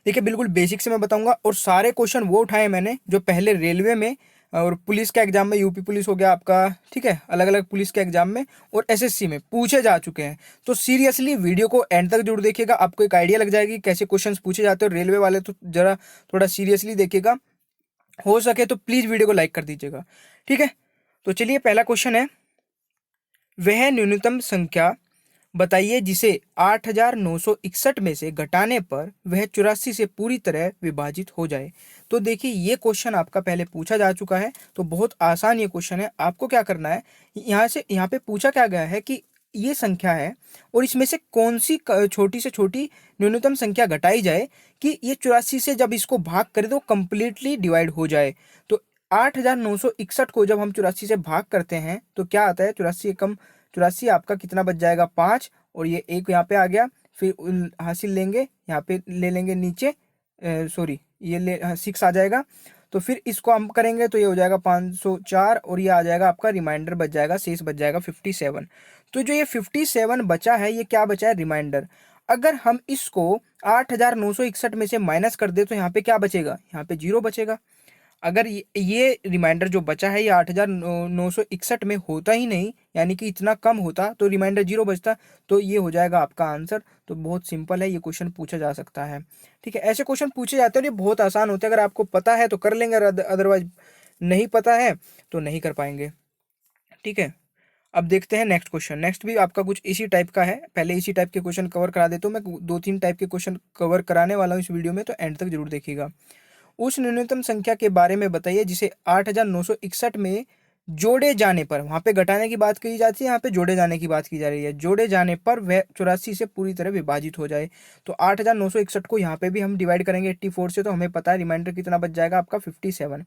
देखिए बिल्कुल बेसिक से मैं बताऊंगा, और सारे क्वेश्चन वो उठाए मैंने जो पहले रेलवे में और पुलिस के एग्जाम में, यूपी पुलिस हो गया आपका, ठीक है, अलग अलग पुलिस के एग्जाम में और एसएससी में पूछे जा चुके हैं। तो सीरियसली वीडियो को एंड तक जरूर देखिएगा, आपको एक आइडिया लग जाएगी कैसे क्वेश्चंस पूछे जाते हैं। रेलवे वाले तो जरा थोड़ा सीरियसली देखिएगा, हो सके तो प्लीज वीडियो को लाइक कर दीजिएगा, ठीक है। तो चलिए पहला क्वेश्चन है, वह न्यूनतम संख्या बताइए जिसे 8,961 में से घटाने पर वह 84 से पूरी तरह विभाजित हो जाए। तो देखिए ये क्वेश्चन आपका पहले पूछा जा चुका है, तो बहुत आसान ये क्वेश्चन है। आपको क्या करना है, यहाँ पे पूछा क्या गया है कि ये संख्या है और इसमें से कौन सी छोटी से छोटी न्यूनतम संख्या घटाई जाए कि ये 84 से जब इसको भाग करें तो कंप्लीटली डिवाइड हो जाए। तो 8,961 को जब हम 84 से भाग करते हैं तो क्या आता है, 84 एकम 84 आपका कितना बच जाएगा, 5, और ये एक यहाँ पे आ गया, फिर हासिल लेंगे यहाँ पे ले लेंगे नीचे, सॉरी ये ले 6 आ जाएगा। तो फिर इसको हम करेंगे तो ये हो जाएगा 504, और ये आ जाएगा आपका रिमाइंडर बच जाएगा, शेष बच जाएगा 57। तो जो ये 57 बचा है, ये क्या बचा है, रिमाइंडर। अगर हम इसको 8,961 में से माइनस कर दे तो यहाँ पे क्या बचेगा, यहाँ पे 0 बचेगा। अगर ये रिमाइंडर जो बचा है ये 8,961 में होता ही नहीं, यानी कि इतना कम होता, तो रिमाइंडर 0 बचता, तो ये हो जाएगा आपका आंसर। तो बहुत सिंपल है, ये क्वेश्चन पूछा जा सकता है, ठीक है। ऐसे क्वेश्चन पूछे जाते हैं और ये बहुत आसान होते हैं, अगर आपको पता है तो कर लेंगे, अदरवाइज नहीं पता है तो नहीं कर पाएंगे, ठीक है। अब देखते हैं नेक्स्ट क्वेश्चन। नेक्स्ट भी आपका कुछ इसी टाइप का है, पहले इसी टाइप के क्वेश्चन कवर करा देता हूँ मैं, 2-3 टाइप के क्वेश्चन कवर कराने वाला हूँ इस वीडियो में, तो एंड तक जरूर देखिएगा। उस न्यूनतम संख्या के बारे में बताइए जिसे 8,961 में जोड़े जाने पर, वहां पे घटाने की बात की जाती है, यहाँ पे जोड़े जाने की बात की जा रही है, जोड़े जाने पर वह 84 से पूरी तरह विभाजित हो जाए। तो 8,961 को यहाँ पे भी हम डिवाइड करेंगे 84 से, तो हमें पता है रिमाइंडर कितना बच जाएगा आपका, 57।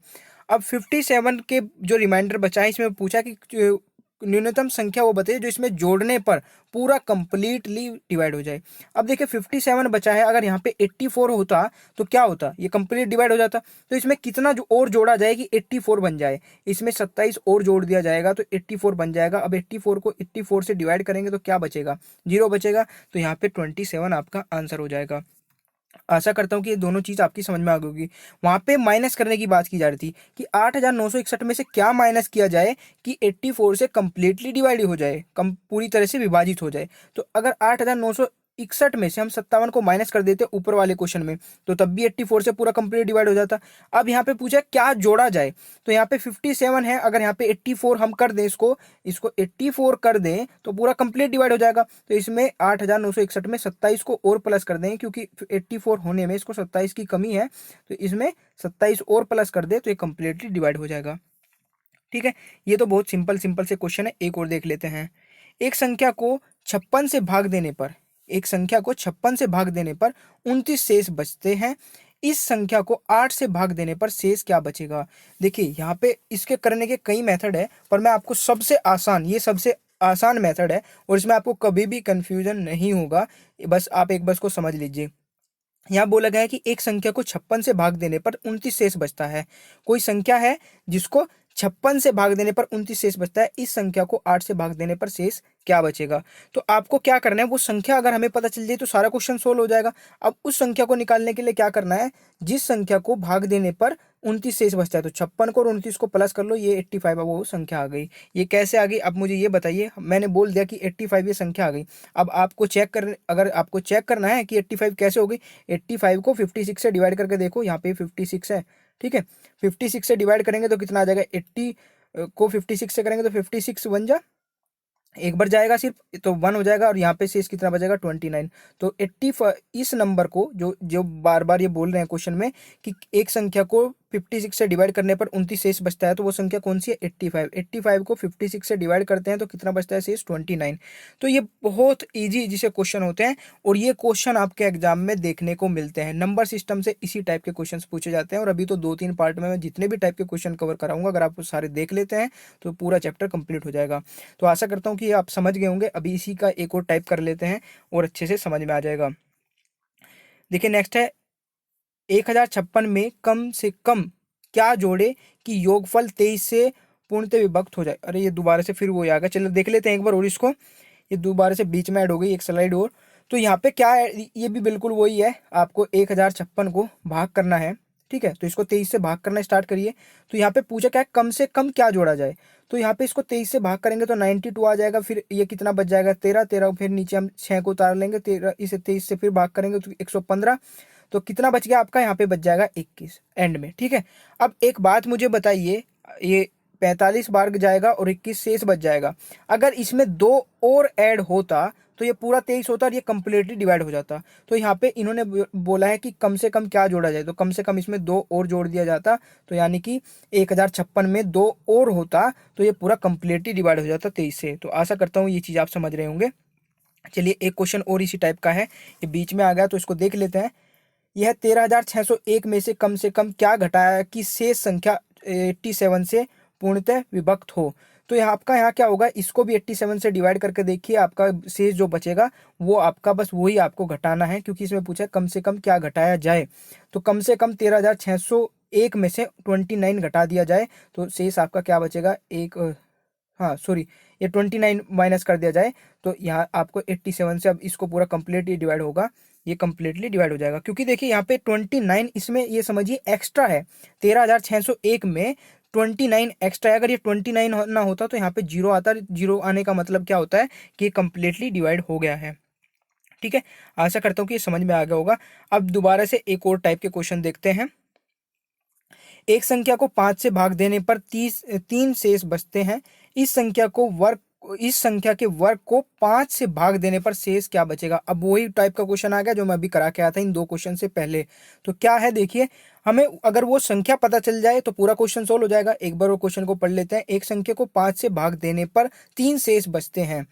अब 57 के जो रिमाइंडर बचा है, इसमें पूछा कि न्यूनतम संख्या वो बताइए जो इसमें जोड़ने पर पूरा कंप्लीटली डिवाइड हो जाए। अब देखिए 57 बचा है, अगर यहाँ पे 84 होता तो क्या होता, ये कंप्लीट डिवाइड हो जाता। तो इसमें कितना जो और जोड़ा जाए कि 84 बन जाए, इसमें 27 और जोड़ दिया जाएगा तो 84 बन जाएगा। अब 84 को 84 से डिवाइड करेंगे तो क्या बचेगा, 0 बचेगा। तो यहाँ पे 27 आपका आंसर हो जाएगा। आशा करता हूँ कि ये दोनों चीज आपकी समझ में आ गई होगी। वहां पे माइनस करने की बात की जा रही थी कि 8,961 में से क्या माइनस किया जाए कि 84 से कंप्लीटली डिवाइड हो जाए, कम पूरी तरह से विभाजित हो जाए। तो अगर 8,961 में से हम 57 को माइनस कर देते ऊपर वाले क्वेश्चन में, तो तब भी 84 से पूरा कंप्लीट डिवाइड हो जाता। अब यहाँ पे पूछा क्या जोड़ा जाए, तो यहाँ पे 57 है, अगर यहाँ पे 84 हम कर दें, इसको इसको 84 कर दें तो पूरा कंप्लीट डिवाइड हो जाएगा। तो इसमें 8,961 में 27 को और प्लस कर दें, क्योंकि 84 होने में इसको 27 की कमी है, तो इसमें 27 और प्लस कर दे तो ये कंप्लीटली डिवाइड हो जाएगा, ठीक है। ये तो बहुत सिंपल सिंपल से क्वेश्चन है। एक और देख लेते हैं। एक संख्या को 56 से भाग देने पर, एक संख्या को 56 से भाग देने पर 29 शेष बचते हैं। इस संख्या को 8 से भाग देने पर शेष क्या बचेगा। देखिए यहाँ पे इसके करने के कई मेथड है, पर मैं आपको सबसे आसान, ये सबसे आसान मेथड है और इसमें आपको कभी भी कंफ्यूजन नहीं होगा। बस आप एक बस को समझ लीजिए। यहाँ बोला गया है कि एक संख्या को 56 से भाग देने पर 29 शेष बचता है। कोई संख्या है जिसको 56 से भाग देने पर 29 शेष बचता है, इस संख्या को 8 से भाग देने पर शेष क्या बचेगा। तो आपको क्या करना है, वो संख्या अगर हमें पता चल जाए तो सारा क्वेश्चन सोल्व हो जाएगा। अब उस संख्या को निकालने के लिए क्या करना है, जिस संख्या को भाग देने पर 29 शेष बचता है, तो 56 को और 29 को प्लस कर लो, ये 85 वो संख्या आ गई। ये कैसे आ गई, अब मुझे ये बताइए। मैंने बोल दिया कि 85 ये संख्या आ गई। अब आपको चेक कर, अगर आपको चेक करना है कि 85 कैसे हो गई, 85 को 56 से डिवाइड करके देखो, यहाँ पे 56 है, ठीक है। 56 से डिवाइड करेंगे तो कितना आ जाएगा, 80 को 56 से करेंगे तो 56 बन जा, एक बार जाएगा सिर्फ तो 1 हो जाएगा, और यहाँ पे शेष कितना बचेगा 29। तो 80 इस नंबर को जो जो बार बार ये बोल रहे हैं क्वेश्चन में कि एक संख्या को 56 से डिवाइड करने पर 29 शेष बचता है, तो वो संख्या कौन सी है, 85। 85 को 56 से डिवाइड करते हैं तो कितना बचता है शेष, 29। तो ये बहुत इजी से क्वेश्चन होते हैं और ये क्वेश्चन आपके एग्जाम में देखने को मिलते हैं। नंबर सिस्टम से इसी टाइप के क्वेश्चन पूछे जाते हैं, और अभी तो 2-3 पार्ट में मैं जितने भी टाइप के क्वेश्चन कवर कराऊंगा, अगर आप सारे देख लेते हैं तो पूरा चैप्टर कंप्लीट हो जाएगा। तो आशा करता हूँ कि आप समझ गए होंगे। अभी इसी का एक और टाइप कर लेते हैं और अच्छे से समझ में आ जाएगा। देखिए नेक्स्ट है, 1056 में कम से कम क्या जोड़े कि योगफल 23 से पूर्णतः विभक्त हो जाए। अरे ये दोबारा से फिर वो आ गया, चलो देख लेते हैं एक बार और इसको। ये दोबारा से बीच में ऐड हो गई एक स्लाइड और। तो यहाँ पे क्या है, ये भी बिल्कुल वही है, आपको 1056 को भाग करना है, ठीक है। तो इसको 23 से भाग करना स्टार्ट करिए। तो यहाँ पे पूछा क्या है, कम से कम क्या जोड़ा जाए। तो यहाँ पे इसको 23 से भाग करेंगे तो 92 आ जाएगा। फिर ये कितना बच जाएगा, 13, 13 फिर नीचे हम 6 को उतार लेंगे, 13 इसे 23 से फिर भाग करेंगे तो 115। तो कितना बच गया आपका, यहाँ पे बच जाएगा 21 एंड में, ठीक है। अब एक बात मुझे बताइए, ये 45 बार जाएगा और 21 शेष बच जाएगा। अगर इसमें 2 और ऐड होता तो ये पूरा 23 होता और ये कंप्लीटली डिवाइड हो जाता। तो यहाँ पे इन्होंने बोला है कि कम से कम क्या जोड़ा जाए, तो कम से कम इसमें 2 और जोड़ दिया जाता। तो यानी कि 1056 में 2 और होता तो ये पूरा कंप्लीटली डिवाइड हो जाता 23 से। तो आशा करता हूँ ये चीज़ आप समझ रहे होंगे। चलिए एक क्वेश्चन और इसी टाइप का है, ये बीच में आ गया तो इसको देख लेते हैं। यह 13,601 में से कम क्या घटाया कि शेष संख्या 87 से पूर्णतः विभक्त हो। तो यहाँ आपका यहाँ क्या होगा, इसको भी 87 से डिवाइड करके देखिए, आपका शेष जो बचेगा वो आपका बस वही आपको घटाना है, क्योंकि इसमें पूछा है कम से कम क्या घटाया जाए। तो कम से कम 13,601 में से 29 घटा दिया जाए तो शेष आपका क्या बचेगा, हाँ सॉरी, ये 29 माइनस कर दिया जाए तो यहाँ आपको 87 से अब इसको पूरा कंप्लीटली डिवाइड होगा, ये कंप्लीटली डिवाइड हो जाएगा। क्योंकि देखिए यहाँ पे 29 इसमें ये समझिए एक्स्ट्रा है, 13,601 में 29 एक्स्ट्रा है। अगर ये 29 ना होता तो यहाँ पे जीरो आता, जीरो आने का मतलब क्या होता है कि ये कंप्लीटली डिवाइड हो गया है, ठीक है। आशा करता हूँ कि ये समझ में आ गया होगा। अब दोबारा से एक और टाइप के क्वेश्चन देखते हैं। एक संख्या को 5 से भाग देने पर 3 शेष बचते हैं। इस संख्या के वर्ग को 5 से भाग देने पर शेष क्या बचेगा। अब वही टाइप का क्वेश्चन आ गया जो मैं अभी करा के आया था इन 2 क्वेश्चन से पहले। तो क्या है देखिए, हमें अगर वो संख्या पता चल जाए तो पूरा क्वेश्चन सोल्व हो जाएगा। एक बार वो क्वेश्चन को पढ़ लेते हैं। एक संख्या को 5 से भाग देने पर 3 शेष बचते हैं।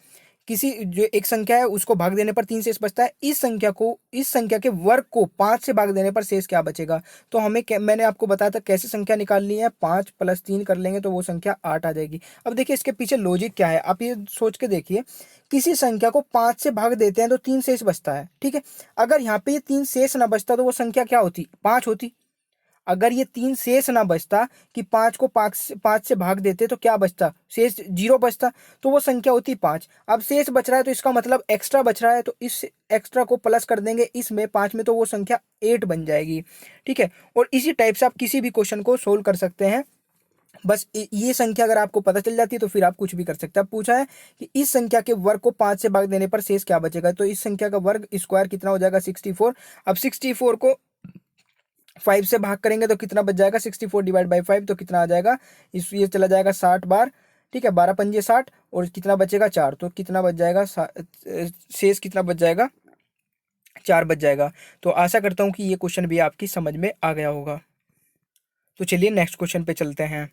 किसी जो एक संख्या है उसको भाग देने पर 3 शेष बचता है। इस संख्या के वर्ग को 5 से भाग देने पर शेष क्या बचेगा। तो हमें मैंने आपको बताया था कैसे संख्या निकालनी है, 5 + 3 कर लेंगे तो वो संख्या 8 आ जाएगी। अब देखिए इसके पीछे लॉजिक क्या है, आप ये सोच के देखिए। किसी संख्या को 5 से भाग देते हैं तो 3 शेष बचता है, ठीक है। अगर यहाँ पे ये 3 शेष ना बचता तो वो संख्या क्या होती, 5 होती। अगर ये 3 शेष ना बचता कि 5 को 5 से भाग देते तो क्या बचता, शेष 0 बचता, तो वो संख्या होती 5। अब शेष बच रहा है तो इसका मतलब एक्स्ट्रा बच रहा है, तो इस एक्स्ट्रा को प्लस कर देंगे इसमें 5 में तो वो संख्या 8 बन जाएगी, ठीक है। और इसी टाइप से आप किसी भी क्वेश्चन को सोल्व कर सकते हैं। बस ये संख्या अगर आपको पता चल जाती है तो फिर आप कुछ भी कर सकते हैं। अब पूछा है कि इस संख्या के वर्ग को 5 से भाग देने पर शेष क्या बचेगा। तो इस संख्या का वर्ग स्क्वायर कितना हो जाएगा, 64। अब 64 को 5 से भाग करेंगे तो कितना बच जाएगा, 64 डिवाइड बाई 5 तो कितना आ जाएगा, इस ये चला जाएगा 60 बार, ठीक है। 12 पंजे 60 और कितना बचेगा 4, तो कितना बच जाएगा, शेष कितना बच जाएगा, 4 बच जाएगा। तो आशा करता हूँ कि ये क्वेश्चन भी आपकी समझ में आ गया होगा। तो चलिए नेक्स्ट क्वेश्चन पे चलते हैं।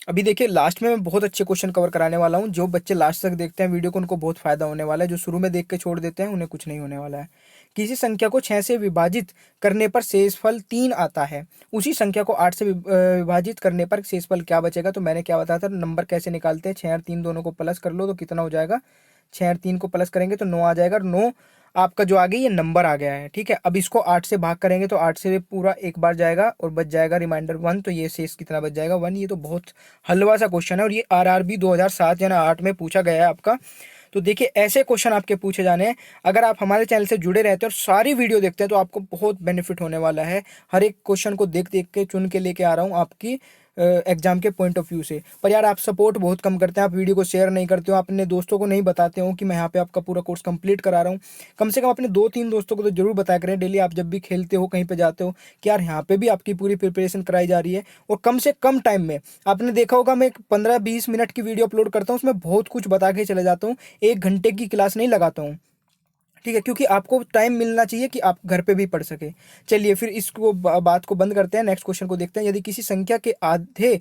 अभी देखिए लास्ट में मैं बहुत अच्छे क्वेश्चन कवर कराने वाला हूँ। जो बच्चे लास्ट तक देखते हैं वीडियो को उनको बहुत फायदा होने वाला है, जो शुरू में देख के छोड़ देते हैं उन्हें कुछ नहीं होने वाला है। किसी संख्या को 6 से विभाजित करने पर शेषफल 3 आता है, उसी संख्या को 8 से विभाजित करने पर शेषफल क्या बचेगा। तो मैंने क्या बताया था, नंबर कैसे निकालते हैं, 6 और 3 दोनों को प्लस कर लो तो कितना हो जाएगा, 6 और 3 को प्लस करेंगे तो 9 आ जाएगा। और 9 आपका जो आ गया ये नंबर आ गया है, ठीक है। अब इसको 8 से भाग करेंगे तो 8 से पूरा एक बार जाएगा और बच जाएगा रिमाइंडर 1, तो ये शेष कितना बच जाएगा, 1। ये तो बहुत हलवा सा क्वेश्चन है और ये RRB 2007 या 8 में पूछा गया है आपका। तो देखिए ऐसे क्वेश्चन आपके पूछे जाने हैं। अगर आप हमारे चैनल से जुड़े रहते हैं और सारी वीडियो देखते हैं तो आपको बहुत बेनिफिट होने वाला है। हर एक क्वेश्चन को देख देख के चुन के लेके आ रहा हूँ आपकी एग्जाम के पॉइंट ऑफ व्यू से। पर यार आप सपोर्ट बहुत कम करते हैं, आप वीडियो को शेयर नहीं करते हो, आप अपने दोस्तों को नहीं बताते हो कि मैं यहाँ पे आपका पूरा कोर्स कंप्लीट करा रहा हूँ। कम से कम अपने 2-3 दोस्तों को तो जरूर बताया करें डेली, आप जब भी खेलते हो कहीं पे जाते हो कि यार यहाँ पे भी आपकी पूरी प्रिपरेशन कराई जा रही है। और कम से कम टाइम में, आपने देखा होगा मैं 15-20 मिनट की वीडियो अपलोड करता हूँ, उसमें बहुत कुछ बता के चले जाता हूँ, 1 घंटे की क्लास नहीं लगाता हूँ, ठीक है। क्योंकि आपको टाइम मिलना चाहिए कि आप घर पे भी पढ़ सके। चलिए फिर इसको बात को बंद करते हैं, नेक्स्ट क्वेश्चन को देखते हैं। यदि किसी संख्या के आधे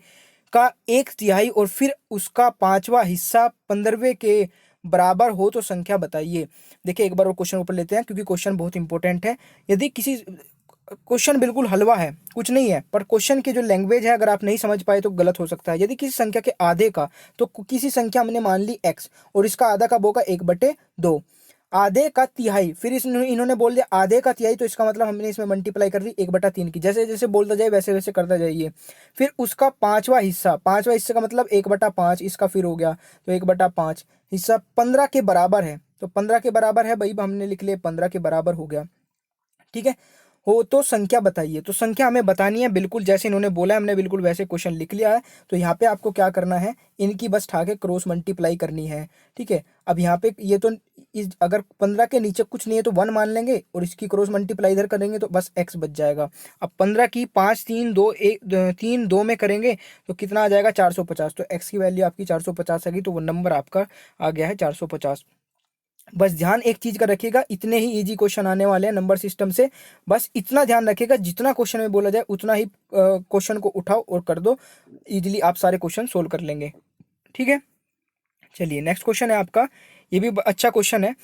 का 1/3 और फिर उसका 5वां हिस्सा 15वें के बराबर हो तो संख्या बताइए। देखिए एक बार वो क्वेश्चन ऊपर लेते हैं क्योंकि क्वेश्चन बहुत इंपॉर्टेंट है। यदि किसी क्वेश्चन बिल्कुल हलवा है, कुछ नहीं है, पर क्वेश्चन की जो लैंग्वेज है अगर आप नहीं समझ पाए तो गलत हो सकता है। यदि किसी संख्या के आधे का, तो किसी संख्या हमने मान ली x और इसका आधा कब होगा, 1/2। आधे का तिहाई, फिर इन्होंने बोल दिया आधे का तिहाई, तो इसका मतलब हमने इसमें मल्टीप्लाई कर दी 1/3 की। जैसे जैसे बोलता जाए वैसे वैसे करता जाइए। फिर उसका 5वां हिस्सा, 5वां हिस्से का मतलब 1/5 इसका फिर हो गया, तो 1/5 हिस्सा 15 के बराबर है। तो 15 के बराबर है भाई, हमने लिख लिया 15 के बराबर हो गया। ठीक है, हो तो संख्या बताइए। तो संख्या हमें बतानी है, बिल्कुल जैसे इन्होंने बोला है हमने बिल्कुल वैसे क्वेश्चन लिख लिया है। तो यहाँ पे आपको क्या करना है, इनकी बस ठा के क्रॉस मल्टीप्लाई करनी है। ठीक है, अब यहाँ पे ये तो अगर 15 के नीचे कुछ नहीं है तो 1 मान लेंगे और इसकी क्रॉस मल्टीप्लाई इधर करेंगे तो बस x बच जाएगा। अब 15 की 5 3 2 1 3 2 में करेंगे तो कितना आ जाएगा 450। तो x की वैल्यू आपकी 450 आएगी, तो वो नंबर आपका आ गया है 450। बस ध्यान एक चीज का रखिएगा, इतने ही इजी क्वेश्चन आने वाले हैं नंबर सिस्टम से। बस इतना ध्यान रखिएगा, जितना क्वेश्चन में बोला जाए उतना ही क्वेश्चन को उठाओ और कर दो, इजीली आप सारे क्वेश्चन सोल्व कर लेंगे। ठीक है, चलिए नेक्स्ट क्वेश्चन है आपका, ये भी अच्छा क्वेश्चन है।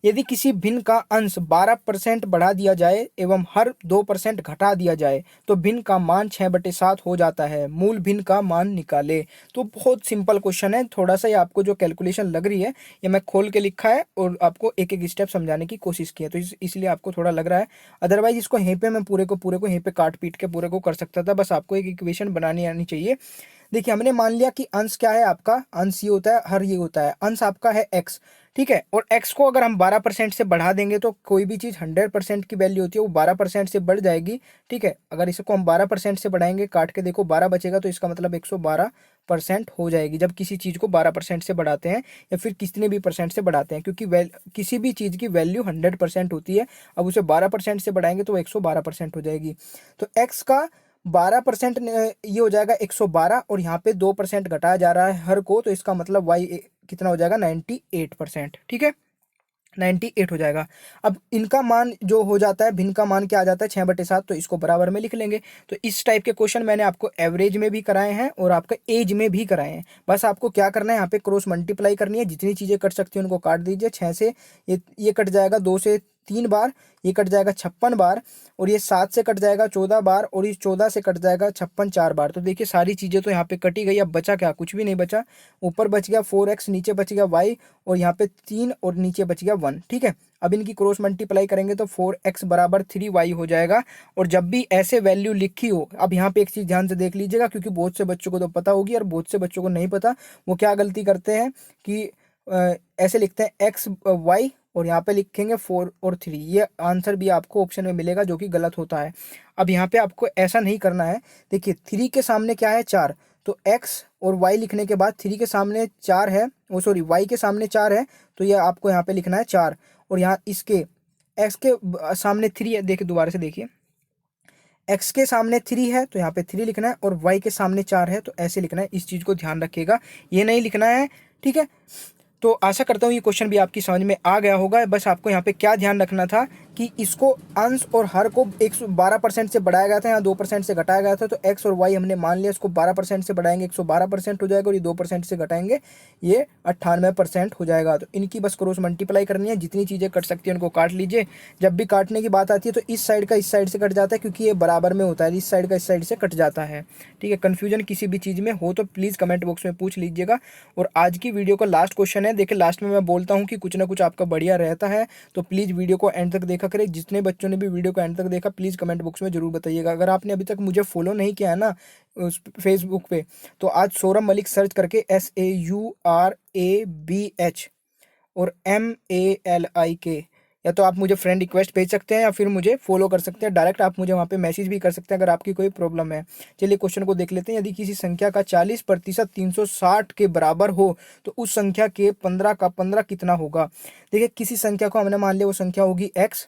यदि किसी भिन्न का अंश 12% बढ़ा दिया जाए एवं हर 2% घटा दिया जाए तो भिन्न का मान 6/7 हो जाता है, मूल भिन्न का मान निकाले। तो बहुत सिंपल क्वेश्चन है, थोड़ा सा ये आपको जो कैलकुलेशन लग रही है ये मैं खोल के लिखा है और आपको एक एक स्टेप समझाने की कोशिश की है, तो इसलिए आपको थोड़ा लग रहा है। अदरवाइज इसको यहीं पे मैं पूरे को यहीं पे काट पीट के पूरे को कर सकता था, बस आपको एक इक्वेशन बनानी आनी चाहिए। देखिए हमने मान लिया कि अंश क्या है आपका, अंश ये होता है, हर ये होता है, अंश आपका है x। ठीक है, और x को अगर हम 12% से बढ़ा देंगे तो कोई भी चीज़ 100% की वैल्यू होती है वो 12% से बढ़ जाएगी। ठीक है, अगर इसको हम 12% से बढ़ाएंगे, काट के देखो 12 बचेगा, तो इसका मतलब 112% हो जाएगी जब किसी चीज़ को 12% से बढ़ाते हैं या फिर कितने भी परसेंट से बढ़ाते हैं, क्योंकि किसी भी चीज़ की वैल्यू 100% होती है। अब उसे 12% से बढ़ाएंगे तो 112% हो जाएगी। तो x का 12% ये हो जाएगा 112, और यहाँ पे 2% घटाया जा रहा है हर को, तो इसका मतलब y कितना हो जाएगा 98%। ठीक है, 98 हो जाएगा। अब इनका मान जो हो जाता है, भिन्न का मान क्या आ जाता है 6/7, तो इसको बराबर में लिख लेंगे। तो इस टाइप के क्वेश्चन मैंने आपको एवरेज में भी कराए हैं और आपका एज में भी कराए हैं। बस आपको क्या करना है, यहाँ पे क्रॉस मल्टीप्लाई करनी है, जितनी चीज़ें कट सकती हैं उनको काट दीजिए। 6 से ये कट जाएगा, 2 से 3 बार, ये कट जाएगा 56 बार, और ये 7 से कट जाएगा 14 बार, और इस 14 से कट जाएगा 56 4 बार। तो देखिए सारी चीज़ें तो यहाँ पे कटी गई, अब बचा क्या, कुछ भी नहीं बचा। ऊपर बच गया 4x, नीचे बच गया y, और यहाँ पे 3 और नीचे बच गया 1। ठीक है, अब इनकी क्रॉस मल्टीप्लाई करेंगे तो 4x बराबर 3y हो जाएगा। और जब भी ऐसे वैल्यू लिखी हो, अब यहाँ पे एक चीज़ ध्यान से देख लीजिएगा, क्योंकि बहुत से बच्चों को तो पता होगी और बहुत से बच्चों को नहीं पता। वो क्या गलती करते हैं कि ऐसे लिखते हैं x y और यहाँ पे लिखेंगे 4 और 3, ये आंसर भी आपको ऑप्शन में मिलेगा, जो कि गलत होता है। अब यहाँ पे आपको ऐसा नहीं करना है। देखिए 3 के सामने क्या है 4, तो x और y लिखने के बाद 3 के सामने 4 है, वो सॉरी y के सामने 4 है, तो ये आपको यहाँ पे लिखना है 4, और यहाँ इसके x के सामने 3 है। देखिए दोबारा से देखिए, x के सामने 3 है तो यहाँ पे 3 लिखना है, और y के सामने 4 है तो ऐसे लिखना है। इस चीज़ को ध्यान रखिएगा, ये नहीं लिखना है। ठीक है, तो आशा करता हूँ ये क्वेश्चन भी आपकी समझ में आ गया होगा। बस आपको यहाँ पे क्या ध्यान रखना था कि इसको अंश और हर को 112% से बढ़ाया गया था, यहाँ 2% से घटाया गया था, तो x और y हमने मान लिया, इसको 12% से बढ़ाएंगे 112% हो जाएगा, और ये 2% से घटाएंगे ये 98% हो जाएगा। तो इनकी बस क्रॉस मल्टीप्लाई करनी है, जितनी चीज़ें कट सकती है उनको काट लीजिए। जब भी काटने की बात आती है तो इस साइड का इस साइड से कट जाता है, क्योंकि ये बराबर में होता है, इस साइड का इस साइड से कट जाता है। ठीक है, कन्फ्यूजन किसी भी चीज़ में हो तो प्लीज़ कमेंट बॉक्स में पूछ लीजिएगा। और आज की वीडियो का लास्ट क्वेश्चन है। देखिए लास्ट में मैं बोलता हूँ कि कुछ ना कुछ आपका बढ़िया रहता है, तो प्लीज़ वीडियो को एंड तक देखा करें। जितने बच्चों ने भी वीडियो को एंड तक देखा, प्लीज़ कमेंट बॉक्स में जरूर बताइएगा। अगर आपने अभी तक मुझे फॉलो नहीं किया है ना उस फेसबुक पे, तो आज सौरभ मलिक सर्च करके SAURABH और MALIK, या तो आप मुझे फ्रेंड रिक्वेस्ट भेज सकते हैं या फिर मुझे फॉलो कर सकते हैं। डायरेक्ट आप मुझे वहाँ पे मैसेज भी कर सकते हैं अगर आपकी कोई प्रॉब्लम है। चलिए क्वेश्चन को देख लेते हैं। यदि किसी संख्या का 40% 360 के बराबर हो तो उस संख्या के 15 का 15 कितना होगा। देखिए किसी संख्या को हमने मान लिया वो संख्या होगी x।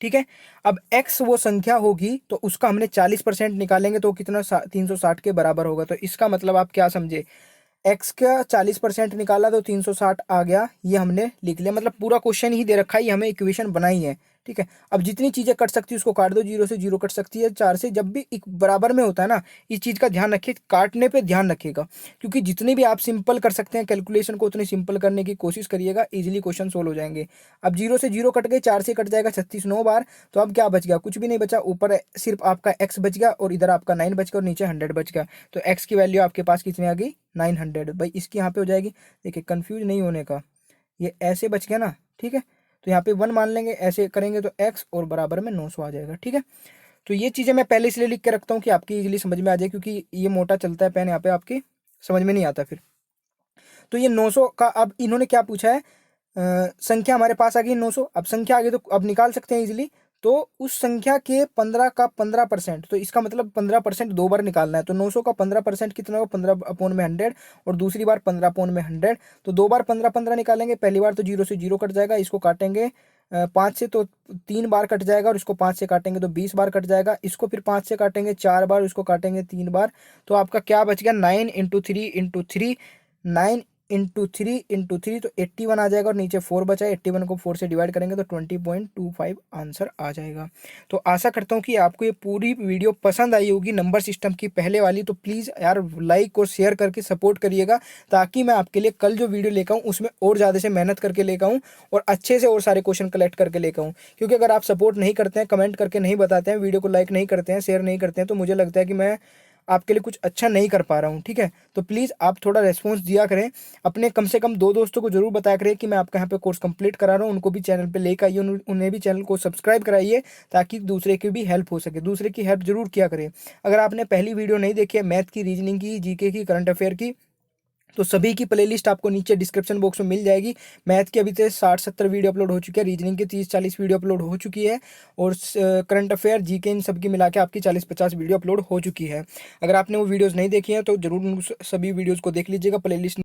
ठीक है, अब x वो संख्या होगी तो उसका हमने 40% निकालेंगे तो कितना 360 के बराबर होगा। तो इसका मतलब आप क्या समझे, x का 40% निकाला तो 360 आ गया, ये हमने लिख लिया। मतलब पूरा क्वेश्चन ही दे रखा है, ये हमें इक्वेशन बनाई है। ठीक है, अब जितनी चीज़ें कट सकती है उसको काट दो, 0 से 0 कट सकती है, 4 से, जब भी एक बराबर में होता है ना, इस चीज़ का ध्यान रखिए, काटने पे ध्यान रखिएगा, क्योंकि जितनी भी आप सिंपल कर सकते हैं कैलकुलेशन को उतनी सिंपल करने की कोशिश करिएगा, इजीली क्वेश्चन सोल्व हो जाएंगे। अब 0 से 0 कट गए, 4 से कट जाएगा 36 9 बार, तो अब क्या बच गया, कुछ भी नहीं बचा। ऊपर सिर्फ आपका x बच गया और इधर आपका 9 बच गया और नीचे 100 बच गया। तो x की वैल्यू आपके पास कितनी आ गई 900 भाई, इसकी यहाँ पे हो जाएगी। देखिए कंफ्यूज नहीं होने का, ये ऐसे बच गया ना। ठीक है, तो यहाँ पे 1 मान लेंगे, ऐसे करेंगे तो x और बराबर में 900 आ जाएगा। ठीक है, तो ये चीज़ें मैं पहले इसलिए लिख के रखता हूँ कि आपकी इजीली समझ में आ जाए, क्योंकि ये मोटा चलता है पेन, यहाँ पे आपकी समझ में नहीं आता फिर। तो ये 900 का, अब इन्होंने क्या पूछा है, संख्या हमारे पास आ गई 900। अब संख्या आ गई तो अब निकाल सकते हैं इजीली। तो उस संख्या के 15 का 15%, तो इसका मतलब 15% 2 बार निकालना है। तो 900 का 15% कितना होगा, 15/100, और दूसरी बार 15/100। तो 2 बार 15/15 निकालेंगे। पहली बार तो 0 से 0 कट जाएगा, इसको काटेंगे 5 से तो 3 बार कट जाएगा, और इसको 5 से काटेंगे तो 20 बार कट जाएगा। इसको फिर 5 से काटेंगे 4 बार, इसको काटेंगे 3 बार। तो आपका क्या बच गया, 9 × 3 × 3, 9 × 3 × 3 तो 81 आ जाएगा, और नीचे 4 बचा है। 81 को 4 से डिवाइड करेंगे तो 20.25 आंसर आ जाएगा। तो आशा करता हूँ कि आपको ये पूरी वीडियो पसंद आई होगी, नंबर सिस्टम की पहले वाली। तो प्लीज़ यार लाइक और शेयर करके सपोर्ट करिएगा, ताकि मैं आपके लिए कल जो वीडियो लेकर आऊँ उसमें और ज़्यादा से मेहनत करके लेकर आऊँ, और अच्छे से और सारे क्वेश्चन कलेक्ट करके लेकर आऊँ। क्योंकि अगर आप सपोर्ट नहीं करते हैं, कमेंट करके नहीं बताते हैं, वीडियो को लाइक नहीं करते हैं, शेयर नहीं करते हैं, तो मुझे लगता है कि मैं आपके लिए कुछ अच्छा नहीं कर पा रहा हूँ। ठीक है, तो प्लीज़ आप थोड़ा रेस्पॉन्स दिया करें। अपने कम से कम 2 दोस्तों को जरूर बताया करें कि मैं आपका यहाँ पे कोर्स कंप्लीट करा रहा हूँ, उनको भी चैनल पे लेकर आइए, उन्हें भी चैनल को सब्सक्राइब कराइए, ताकि दूसरे की भी हेल्प हो सके। दूसरे की हेल्प जरूर किया करें। अगर आपने पहली वीडियो नहीं देखी है मैथ की, रीजनिंग की, जीके की, करंट अफेयर की, तो सभी की प्लेलिस्ट आपको नीचे डिस्क्रिप्शन बॉक्स में मिल जाएगी। मैथ की अभी तक 60-70 वीडियो अपलोड हो चुकी है, रीजनिंग की 30-40 वीडियो अपलोड हो चुकी है, और करंट अफेयर, जीके, इन सब की मिला के आपकी 40-50 वीडियो अपलोड हो चुकी है। अगर आपने वो वीडियोज़ नहीं देखी हैं तो जरूर उन सभी वीडियोज़ को देख लीजिएगा। प्लेलिस्ट